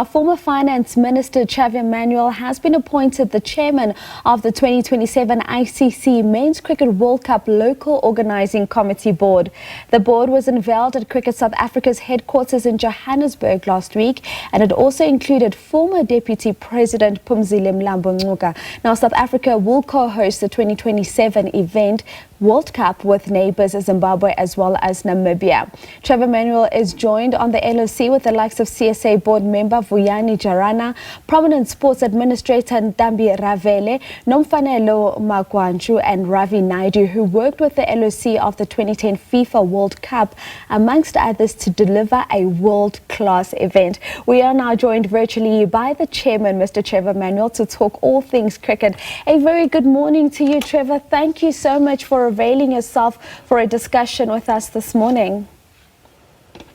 Our former Finance Minister Trevor Manuel has been appointed the chairman of the 2027 ICC Men's Cricket World Cup Local Organising Committee Board. The board was unveiled at Cricket South Africa's headquarters in Johannesburg last week, and it also included former Deputy President Phumzile Mlambo-Ngcuka. Now, South Africa will co-host the 2027 event World Cup with neighbours Zimbabwe as well as Namibia. Trevor Manuel is joined on the LOC with the likes of CSA board member Vuyani Jarana, prominent sports administrator Ntambi Ravele, Nomfanelo Magwentshu and Ravi Naidoo, who worked with the LOC of the 2010 FIFA World Cup, amongst others, to deliver a world-class event. We are now joined virtually by the chairman, Mr Trevor Manuel, to talk all things cricket. A very good morning to you, Trevor. Thank you so much for availing yourself for a discussion with us this morning.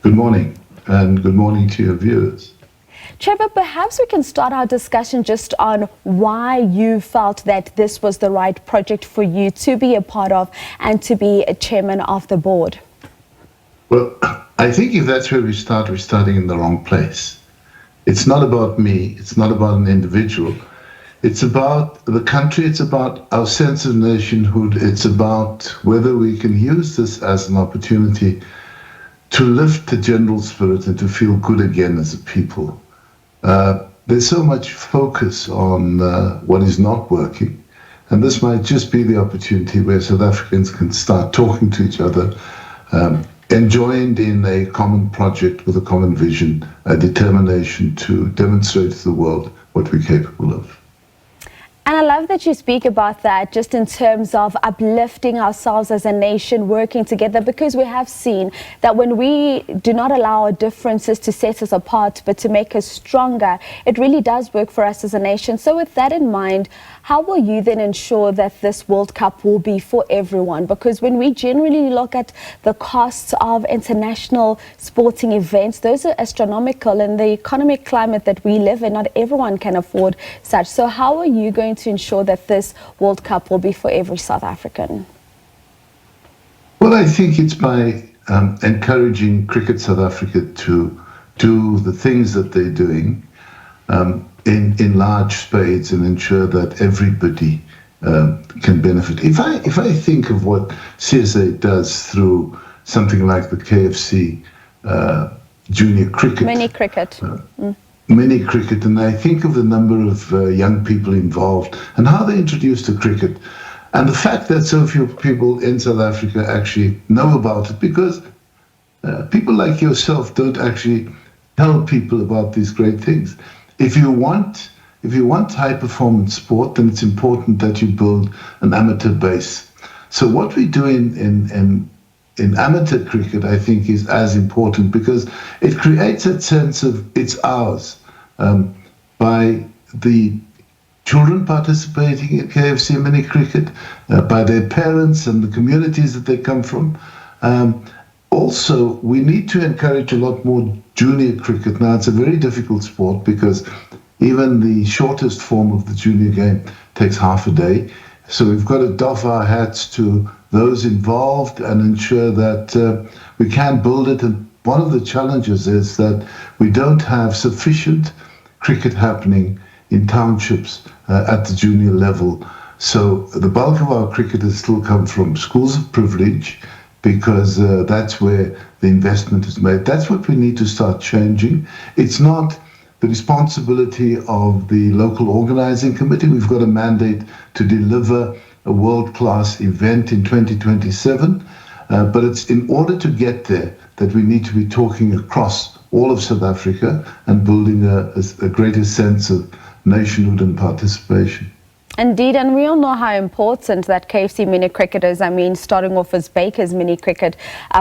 Good morning, and good morning to your viewers. Trevor, perhaps we can start our discussion just on why you felt that this was the right project for you to be a part of and to be a chairman of the board. Well, I think if that's where we start, we're starting in the wrong place. It's not about me, it's not about an individual. It's about the country, it's about our sense of nationhood, it's about whether we can use this as an opportunity to lift the general spirit and to feel good again as a people. There's so much focus on what is not working, and this might just be the opportunity where South Africans can start talking to each other, and joined in a common project with a common vision, a determination to demonstrate to the world what we're capable of. And I love that you speak about that just in terms of uplifting ourselves as a nation, working together, because we have seen that when we do not allow our differences to set us apart, but to make us stronger, it really does work for us as a nation. So with that in mind, how will you then ensure that this World Cup will be for everyone? Because when we generally look at the costs of international sporting events, those are astronomical. In the economic climate that we live in, not everyone can afford such. So how are you going to ensure that this World Cup will be for every South African? Well, I think it's by encouraging Cricket South Africa to do the things that they're doing in large spades and ensure that everybody can benefit. If I think of what CSA does through something like the KFC junior cricket, mini cricket. Mini cricket, and I think of the number of young people involved and how they introduced to cricket, and the fact that so few people in South Africa actually know about it, because people like yourself don't actually tell people about these great things. If you want high performance sport, then it's important that you build an amateur base. So what we do in amateur cricket, I think, is as important, because it creates that sense of it's ours, by the children participating in KFC mini cricket, by their parents and the communities that they come from. Also, we need to encourage a lot more junior cricket. Now, it's a very difficult sport because even the shortest form of the junior game takes half a day. So we've got to doff our hats to those involved and ensure that we can build it. And one of the challenges is that we don't have sufficient cricket happening in townships at the junior level. So the bulk of our cricketers still come from schools of privilege, because that's where the investment is made. That's what we need to start changing. It's not the responsibility of the local organizing committee. We've got a mandate to deliver a world-class event in 2027, but it's in order to get there that we need to be talking across all of South Africa and building a greater sense of nationhood and participation. Indeed, and we all know how important that KFC mini cricket is. I mean, starting off as Baker's mini cricket,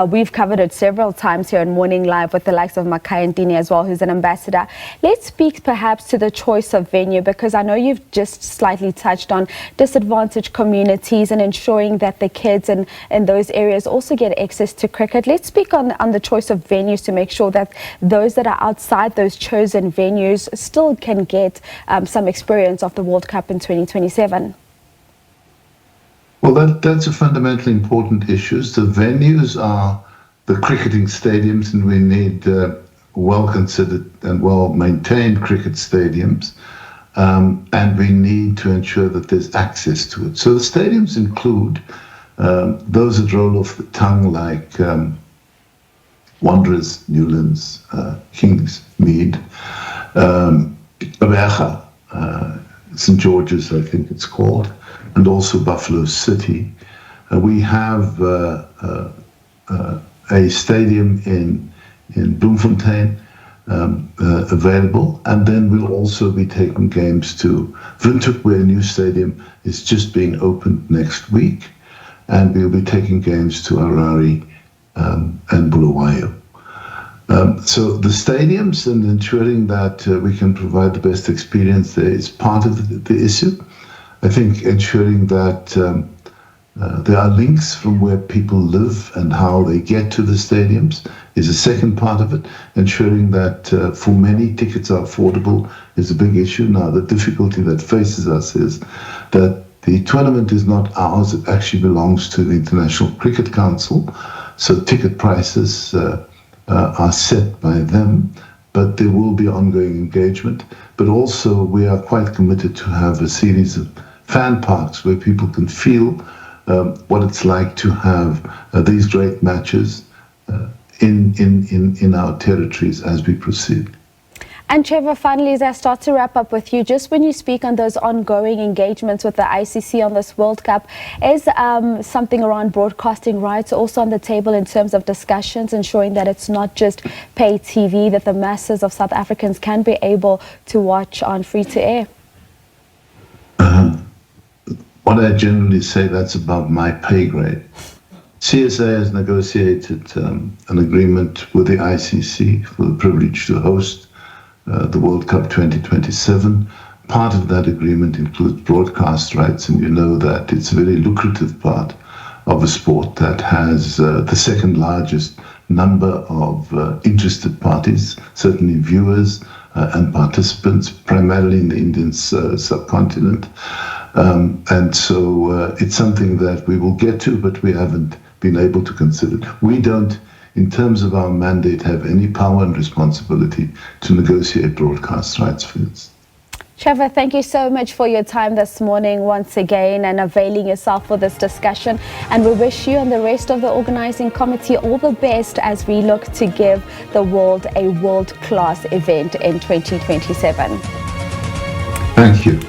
we've covered it several times here on Morning Live with the likes of Makai and Dini as well, who's an ambassador. Let's speak perhaps to the choice of venue, because I know you've just slightly touched on disadvantaged communities and ensuring that the kids in those areas also get access to cricket. Let's speak on the choice of venues to make sure that those that are outside those chosen venues still can get some experience of the World Cup in 2027. Well, that's a fundamentally important issue. The venues are the cricketing stadiums, and we need well-considered and well-maintained cricket stadiums, and we need to ensure that there's access to it. So the stadiums include those that roll off the tongue, like Wanderers, Newlands, Kingsmead, Abeja, St George's, I think it's called, and also Buffalo City. We have a stadium in Bloemfontein available, and then we'll also be taking games to Windhoek, where a new stadium is just being opened next week, and we'll be taking games to Harare and Bulawayo. So the stadiums and ensuring that we can provide the best experience there is part of the issue. I think ensuring that there are links from where people live and how they get to the stadiums is a second part of it. Ensuring that for many, tickets are affordable is a big issue. Now, the difficulty that faces us is that the tournament is not ours. It actually belongs to the International Cricket Council. So ticket prices are set by them, but there will be ongoing engagement. But also we are quite committed to have a series of fan parks where people can feel what it's like to have these great matches in our territories as we proceed. And Trevor, finally, as I start to wrap up with you, just when you speak on those ongoing engagements with the ICC on this World Cup, is something around broadcasting rights also on the table in terms of discussions, ensuring that it's not just pay TV, that the masses of South Africans can be able to watch on free-to-air? What I generally say, that's above my pay grade. CSA has negotiated an agreement with the ICC for the privilege to host the World Cup 2027. Part of that agreement includes broadcast rights, and you know that it's a very lucrative part of a sport that has the second largest number of interested parties, certainly viewers and participants, primarily in the Indian subcontinent. And so it's something that we will get to, but we haven't been able to consider. We don't, in terms of our mandate, have any power and responsibility to negotiate broadcast rights for this. Trevor, thank you so much for your time this morning once again and availing yourself for this discussion. And we wish you and the rest of the organising committee all the best as we look to give the world a world-class event in 2027. Thank you.